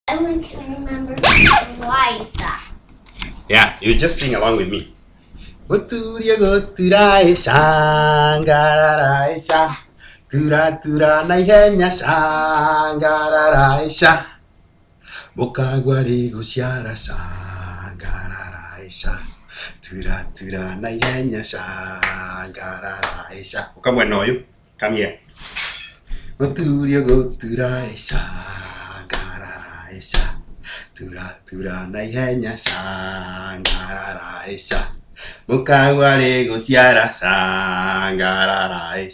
I want to remember why you saw. Yeah, you just sing along with me. Ûgûtûra-î, shangarara-î, tura-tura-naihenya, shangarara-î, mukagwa-rĩ gũciara, shangarara-î, tura-tura-naihenya, shangarara-î. Uka mwena ũyũ. Come here. Ûgûtûra-î, shangarara-î, tura-tura-naihenya, shangarara-î, mukagwa-rĩ gũciara, shangarara-î,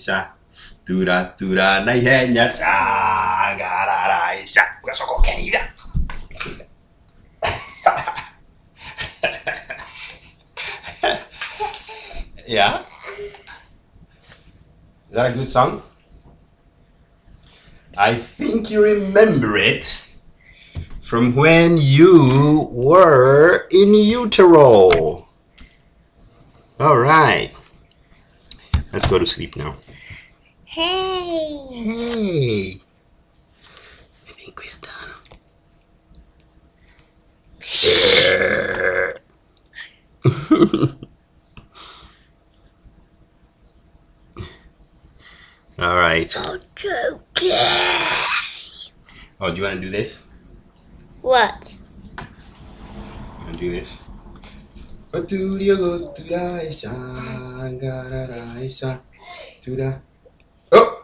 tura-tura-naihenya, shangarara-î. Ugacoka ũkenitha. Yeah? Is that a good song? I think you remember it from when you were in utero. All right. Let's go to sleep now. Hey. Hey. I think we're done. All right. Okay. Oh, do you want to do this? What? You want to do this? Ûgûtûra-î, shangarara-î, tura. Oh!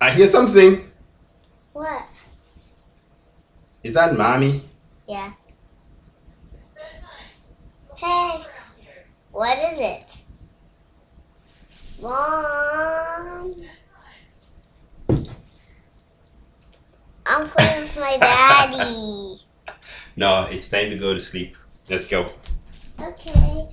I hear something. What? Is that mommy? Yeah. Hey. What is it? Mom. I'm playing with my daddy. No, it's time to go to sleep. Let's go. Okay.